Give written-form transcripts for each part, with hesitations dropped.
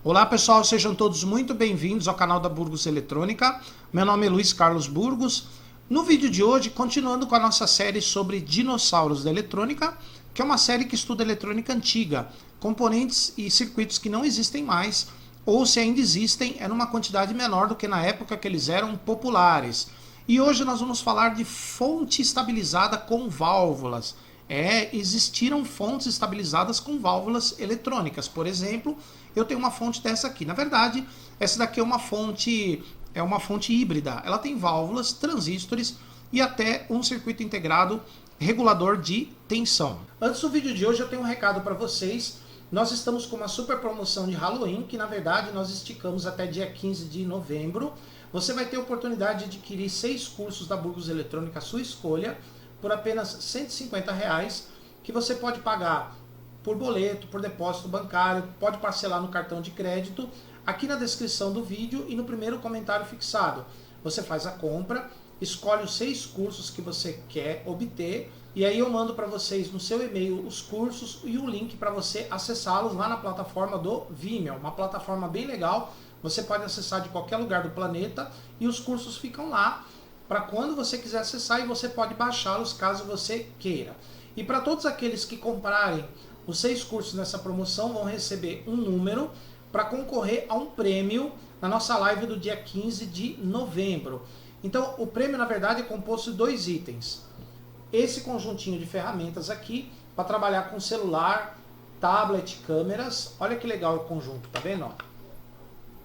Olá pessoal, sejam todos muito bem-vindos ao canal da Burgos Eletrônica. Meu nome é Luiz Carlos Burgos. No vídeo de hoje, continuando com a nossa série sobre dinossauros da eletrônica, que é uma série que estuda eletrônica antiga, componentes e circuitos que não existem mais, ou se ainda existem, é numa quantidade menor do que na época que eles eram populares. E hoje nós vamos falar de fonte estabilizada com válvulas. Existiram fontes estabilizadas com válvulas eletrônicas. Por exemplo, eu tenho uma fonte dessa aqui. Na verdade, essa daqui é uma fonte híbrida. Ela tem válvulas, transistores e até um circuito integrado regulador de tensão. Antes do vídeo de hoje, eu tenho um recado para vocês. Nós estamos com uma super promoção de Halloween, que na verdade nós esticamos até dia 15 de novembro. Você vai ter a oportunidade de adquirir 6 cursos da Burgos Eletrônica, à sua escolha, por apenas R$ 150, que você pode pagar por boleto, por depósito bancário, pode parcelar no cartão de crédito. Aqui na descrição do vídeo e no primeiro comentário fixado, você faz a compra, escolhe os 6 cursos que você quer obter, e aí eu mando para vocês no seu e-mail os cursos e o link para você acessá-los lá na plataforma do Vimeo, uma plataforma bem legal. Você pode acessar de qualquer lugar do planeta e os cursos ficam lá para quando você quiser acessar, e você pode baixá-los caso você queira. E para todos aqueles que comprarem os 6 cursos nessa promoção, vão receber um número para concorrer a um prêmio na nossa live do dia 15 de novembro. Então o prêmio na verdade é composto de 2 itens. Esse conjuntinho de ferramentas aqui para trabalhar com celular, tablet, câmeras. Olha que legal o conjunto, tá vendo?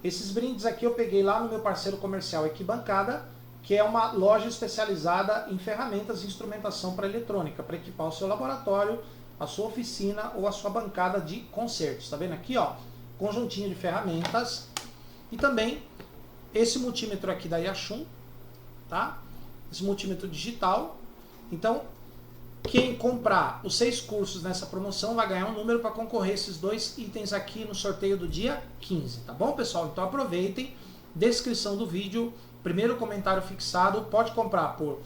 Esses brindes aqui eu peguei lá no meu parceiro comercial Equibancada, que é uma loja especializada em ferramentas e instrumentação para eletrônica, para equipar o seu laboratório, a sua oficina ou a sua bancada de concertos. Tá vendo aqui, ó? Conjuntinho de ferramentas. E também esse multímetro aqui da Yachun, tá? Esse multímetro digital. Então, quem comprar os 6 cursos nessa promoção vai ganhar um número para concorrer a esses 2 itens aqui no sorteio do dia 15, tá bom, pessoal? Então aproveitem, descrição do vídeo, primeiro comentário fixado, pode comprar por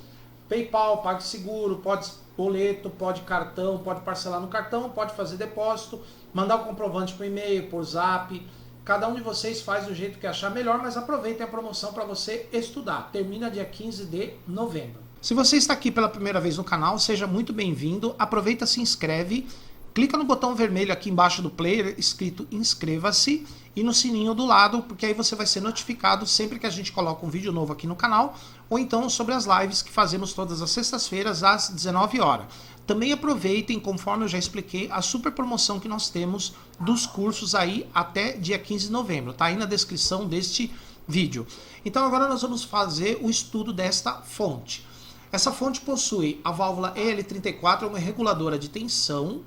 PayPal, PagSeguro, pode boleto, pode cartão, pode parcelar no cartão, pode fazer depósito, mandar o comprovante por e-mail, por zap. Cada um de vocês faz do jeito que achar melhor, mas aproveitem a promoção para você estudar. Termina dia 15 de novembro. Se você está aqui pela primeira vez no canal, seja muito bem-vindo. Aproveita, se inscreve, clica no botão vermelho aqui embaixo do player escrito inscreva-se e no sininho do lado, porque aí você vai ser notificado sempre que a gente coloca um vídeo novo aqui no canal, ou então sobre as lives que fazemos todas as sextas-feiras às 19 horas. Também aproveitem, conforme eu já expliquei, a super promoção que nós temos dos cursos aí até dia 15 de novembro. Tá aí na descrição deste vídeo. Então agora nós vamos fazer o estudo desta fonte. Essa fonte possui a válvula EL34, uma reguladora de tensão,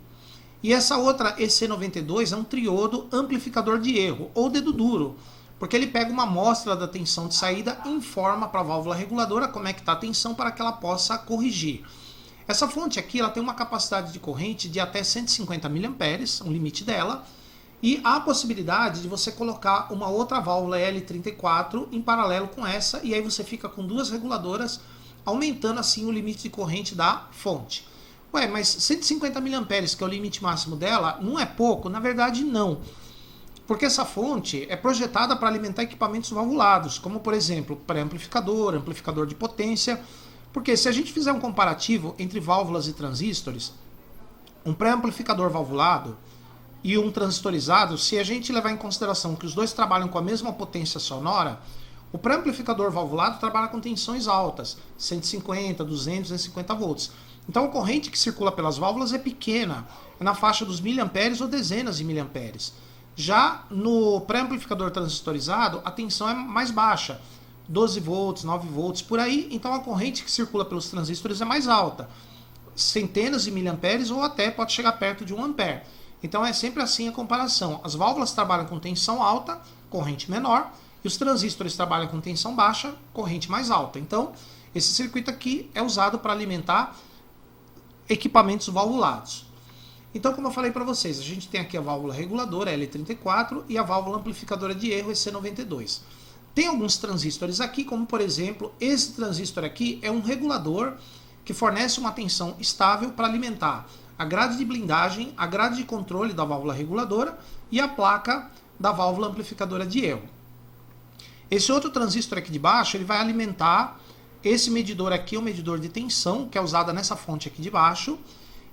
e essa outra EC92 é um triodo amplificador de erro, ou dedo duro, porque ele pega uma amostra da tensão de saída e informa para a válvula reguladora como é que está a tensão para que ela possa corrigir. Essa fonte aqui ela tem uma capacidade de corrente de até 150 mA, um limite dela, e há a possibilidade de você colocar uma outra válvula EL34 em paralelo com essa, e aí você fica com 2 reguladoras, aumentando assim o limite de corrente da fonte. Ué, mas 150 mA, que é o limite máximo dela, não é pouco? Na verdade, não. Porque essa fonte é projetada para alimentar equipamentos valvulados, como, por exemplo, pré-amplificador, amplificador de potência. Porque se a gente fizer um comparativo entre válvulas e transistores, um pré-amplificador valvulado e um transistorizado, se a gente levar em consideração que os dois trabalham com a mesma potência sonora, o pré-amplificador valvulado trabalha com tensões altas, 150, 200, 250 volts. Então a corrente que circula pelas válvulas é pequena, é na faixa dos miliamperes ou dezenas de miliamperes. Já no pré-amplificador transistorizado, a tensão é mais baixa, 12 volts, 9 volts, por aí. Então a corrente que circula pelos transistores é mais alta, centenas de miliamperes ou até pode chegar perto de 1 ampere. Então é sempre assim a comparação. As válvulas trabalham com tensão alta, corrente menor, e os transistores trabalham com tensão baixa, corrente mais alta. Então esse circuito aqui é usado para alimentar equipamentos valvulados. Então, como eu falei para vocês, a gente tem aqui a válvula reguladora L34 e a válvula amplificadora de erro EC92. Tem alguns transistores aqui, como por exemplo, esse transistor aqui é um regulador que fornece uma tensão estável para alimentar a grade de blindagem, a grade de controle da válvula reguladora e a placa da válvula amplificadora de erro. Esse outro transistor aqui de baixo, ele vai alimentar esse medidor aqui, o medidor de tensão, que é usado nessa fonte aqui de baixo.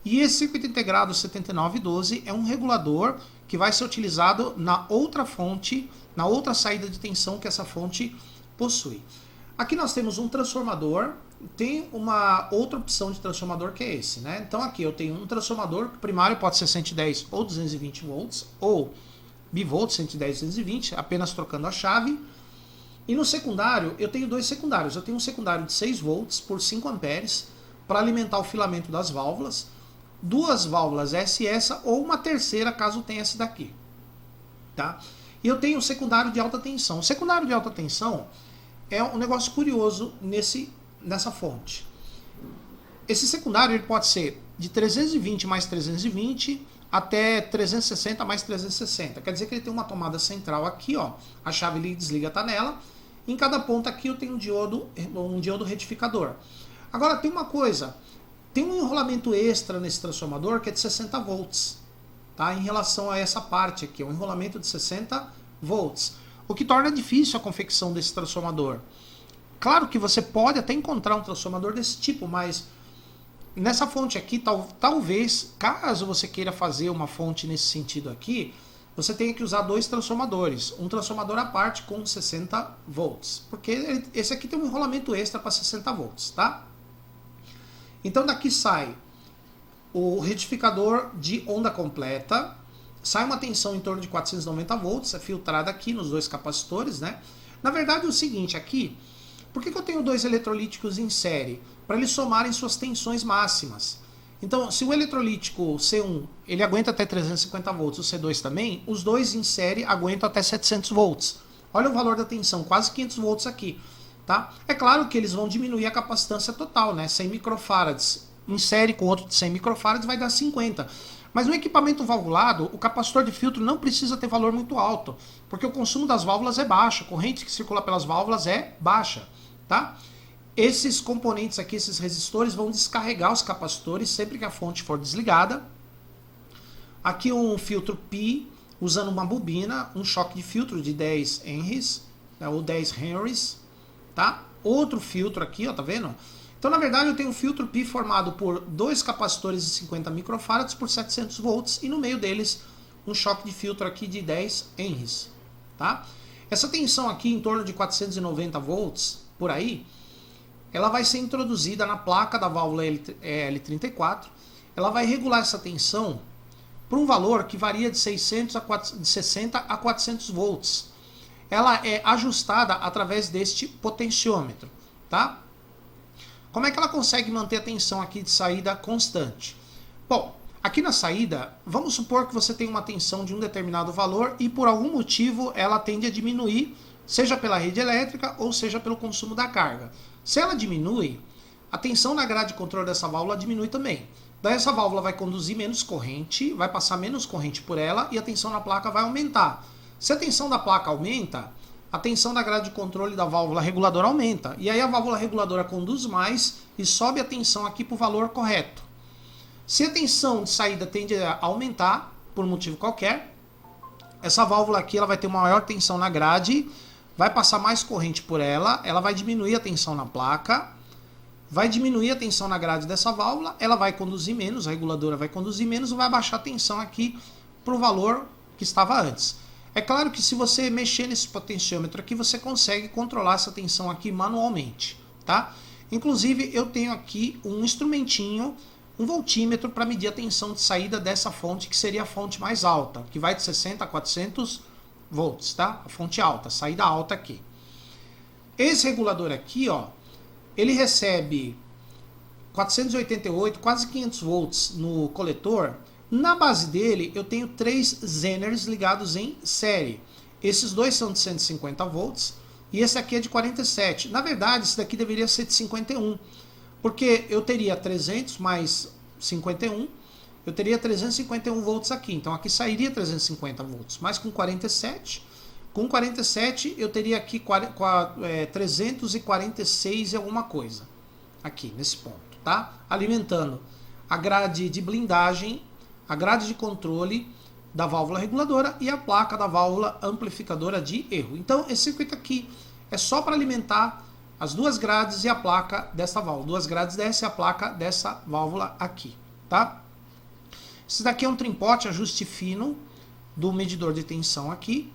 E esse circuito integrado 7912 é um regulador que vai ser utilizado na outra fonte, na outra saída de tensão que essa fonte possui. Aqui nós temos um transformador, tem uma outra opção de transformador que é esse, né? Então aqui eu tenho um transformador, que primário pode ser 110 ou 220 volts, ou bivolt 110 220, apenas trocando a chave. E no secundário, eu tenho dois secundários. Eu tenho um secundário de 6 volts por 5 amperes para alimentar o filamento das válvulas, duas válvulas SS ou uma terceira caso tenha essa daqui, tá? E eu tenho o secundário de alta tensão. O secundário de alta tensão é um negócio curioso nessa fonte. Esse secundário ele pode ser de 320 mais 320 até 360 mais 360. Quer dizer que ele tem uma tomada central aqui, ó. A chave liga e desliga tá nela. Em cada ponta aqui eu tenho um diodo retificador. Agora tem uma coisa, tem um enrolamento extra nesse transformador que é de 60 volts, tá? Em relação a essa parte aqui, um enrolamento de 60 volts, o que torna difícil a confecção desse transformador. Claro que você pode até encontrar um transformador desse tipo, mas nessa fonte aqui, talvez, caso você queira fazer uma fonte nesse sentido aqui, você tenha que usar dois transformadores, um transformador à parte com 60 volts, porque esse aqui tem um enrolamento extra para 60 volts, tá? Então daqui sai o retificador de onda completa, sai uma tensão em torno de 490 volts, é filtrada aqui nos dois capacitores, né? Na verdade é o seguinte, aqui, por que eu tenho dois eletrolíticos em série? Para eles somarem suas tensões máximas. Então, se o eletrolítico C1 ele aguenta até 350 volts, o C2 também, os dois em série aguentam até 700 volts. Olha o valor da tensão, quase 500 volts aqui. Tá? É claro que eles vão diminuir a capacitância total, né? 100 microfarads em série com outro de 100 microfarads vai dar 50. Mas no equipamento valvulado, o capacitor de filtro não precisa ter valor muito alto, porque o consumo das válvulas é baixo, a corrente que circula pelas válvulas é baixa. Tá? Esses componentes aqui, esses resistores, vão descarregar os capacitores sempre que a fonte for desligada. Aqui um filtro Pi, usando uma bobina, um choque de filtro de 10 Henrys, né, ou 10 Henrys, tá? Outro filtro aqui, ó, tá vendo? Então, na verdade, eu tenho um filtro Pi formado por dois capacitores de 50 microfarads por 700 volts e no meio deles um choque de filtro aqui de 10 Henrys, tá? Essa tensão aqui em torno de 490 volts, por aí, ela vai ser introduzida na placa da válvula L34, ela vai regular essa tensão para um valor que varia de 60 a 400 volts. Ela é ajustada através deste potenciômetro, tá? Como é que ela consegue manter a tensão aqui de saída constante? Bom, aqui na saída, vamos supor que você tem uma tensão de um determinado valor e por algum motivo ela tende a diminuir, seja pela rede elétrica ou seja pelo consumo da carga. Se ela diminui, a tensão na grade de controle dessa válvula diminui também. Daí essa válvula vai conduzir menos corrente, vai passar menos corrente por ela e a tensão na placa vai aumentar. Se a tensão da placa aumenta, a tensão da grade de controle da válvula reguladora aumenta. E aí a válvula reguladora conduz mais e sobe a tensão aqui para o valor correto. Se a tensão de saída tende a aumentar, por um motivo qualquer, essa válvula aqui ela vai ter uma maior tensão na grade, vai passar mais corrente por ela, ela vai diminuir a tensão na placa, vai diminuir a tensão na grade dessa válvula, ela vai conduzir menos, a reguladora vai conduzir menos e vai baixar a tensão aqui para o valor que estava antes. É claro que se você mexer nesse potenciômetro aqui, você consegue controlar essa tensão aqui manualmente, tá? Inclusive, eu tenho aqui um instrumentinho, um voltímetro para medir a tensão de saída dessa fonte, que seria a fonte mais alta, que vai de 60 a 400 volts, tá? A fonte alta, saída alta aqui. Esse regulador aqui, ó, ele recebe 488, quase 500 volts no coletor. Na base dele, eu tenho 3 Zeners ligados em série. Esses dois são de 150 volts e esse aqui é de 47. Na verdade, esse daqui deveria ser de 51, porque eu teria 300 mais 51, eu teria 351 volts aqui. Então aqui sairia 350 volts, mas com 47 eu teria aqui 346 e alguma coisa, aqui nesse ponto, tá? Alimentando a grade de blindagem, a grade de controle da válvula reguladora e a placa da válvula amplificadora de erro. Então esse circuito aqui é só para alimentar as duas grades e a placa dessa válvula. Duas grades dessa e a placa dessa válvula aqui, tá? Esse daqui é um trimpote ajuste fino do medidor de tensão aqui.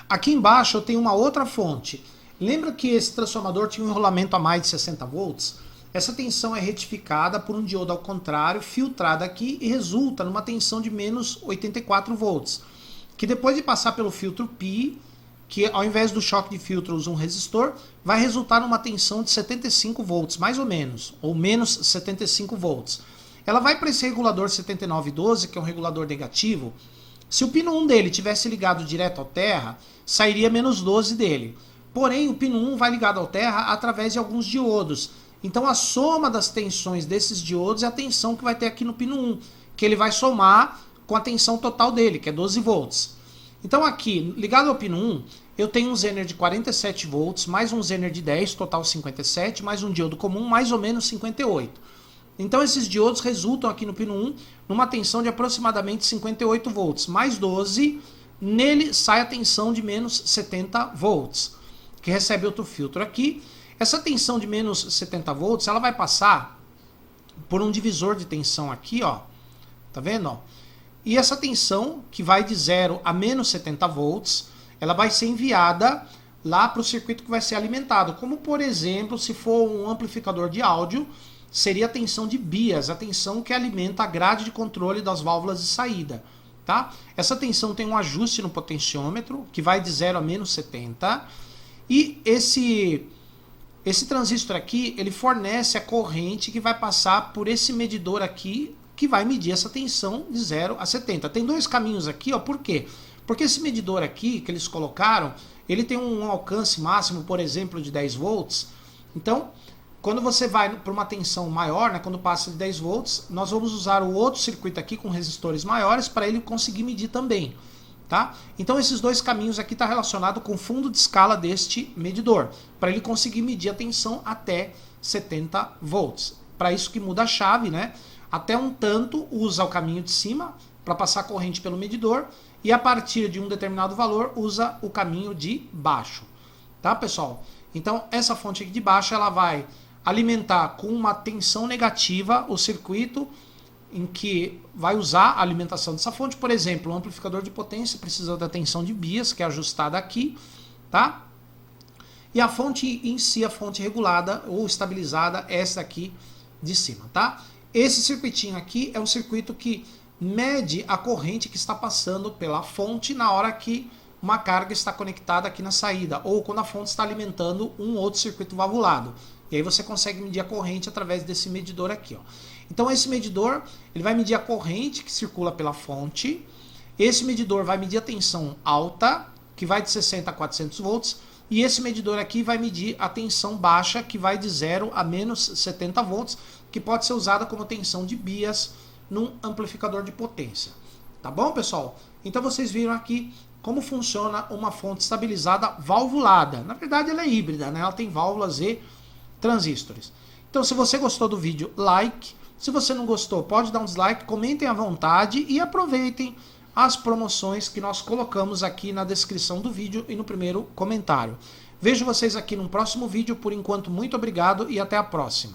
Aqui embaixo eu tenho uma outra fonte. Lembra que esse transformador tinha um enrolamento a mais de 60 volts? Essa tensão é retificada por um diodo ao contrário, filtrada aqui e resulta numa tensão de menos 84 volts. Que depois de passar pelo filtro PI, que ao invés do choque de filtro usa um resistor, vai resultar numa tensão de 75 volts, mais ou menos, ou menos 75 volts. Ela vai para esse regulador 7912, que é um regulador negativo. Se o pino 1 dele tivesse ligado direto ao terra, sairia menos 12 dele. Porém, o pino 1 vai ligado ao terra através de alguns diodos. Então a soma das tensões desses diodos é a tensão que vai ter aqui no pino 1, que ele vai somar com a tensão total dele, que é 12 volts. Então aqui, ligado ao pino 1, eu tenho um zener de 47 volts, mais um zener de 10, total 57, mais um diodo comum, mais ou menos 58. Então esses diodos resultam aqui no pino 1 numa tensão de aproximadamente 58 volts, mais 12, nele sai a tensão de menos 70 volts, que recebe outro filtro aqui. Essa tensão de menos 70 volts, ela vai passar por um divisor de tensão aqui, ó. Tá vendo, ó? E essa tensão, que vai de 0 a menos 70 volts, ela vai ser enviada lá para o circuito que vai ser alimentado. Como, por exemplo, se for um amplificador de áudio, seria a tensão de bias, a tensão que alimenta a grade de controle das válvulas de saída. Tá? Essa tensão tem um ajuste no potenciômetro, que vai de 0 a menos 70. E esse transistor aqui, ele fornece a corrente que vai passar por esse medidor aqui, que vai medir essa tensão de 0 a 70. Tem dois caminhos aqui, ó. Por quê? Porque esse medidor aqui, que eles colocaram, ele tem um alcance máximo, por exemplo, de 10 volts. Então, quando você vai para uma tensão maior, né, quando passa de 10 volts, nós vamos usar o outro circuito aqui com resistores maiores para ele conseguir medir também. Tá? Então esses dois caminhos aqui estão relacionados com o fundo de escala deste medidor, para ele conseguir medir a tensão até 70 volts. Para isso que muda a chave, né? Até um tanto usa o caminho de cima para passar a corrente pelo medidor e a partir de um determinado valor usa o caminho de baixo. Tá, pessoal? Então essa fonte aqui de baixo ela vai alimentar com uma tensão negativa o circuito em que vai usar a alimentação dessa fonte. Por exemplo, o amplificador de potência precisa da tensão de bias, que é ajustada aqui, tá? E a fonte em si, a fonte regulada ou estabilizada, é essa aqui de cima, tá? Esse circuitinho aqui é um circuito que mede a corrente que está passando pela fonte na hora que uma carga está conectada aqui na saída, ou quando a fonte está alimentando um outro circuito valvulado. E aí você consegue medir a corrente através desse medidor aqui, ó. Então esse medidor, ele vai medir a corrente que circula pela fonte. Esse medidor vai medir a tensão alta, que vai de 60 a 400 volts. E esse medidor aqui vai medir a tensão baixa, que vai de 0 a menos 70 volts, que pode ser usada como tensão de bias num amplificador de potência. Tá bom, pessoal? Então vocês viram aqui como funciona uma fonte estabilizada valvulada. Na verdade ela é híbrida, né? Ela tem válvulas e transistores. Então se você gostou do vídeo, like. Se você não gostou, pode dar um dislike, comentem à vontade e aproveitem as promoções que nós colocamos aqui na descrição do vídeo e no primeiro comentário. Vejo vocês aqui no próximo vídeo. Por enquanto, muito obrigado e até a próxima.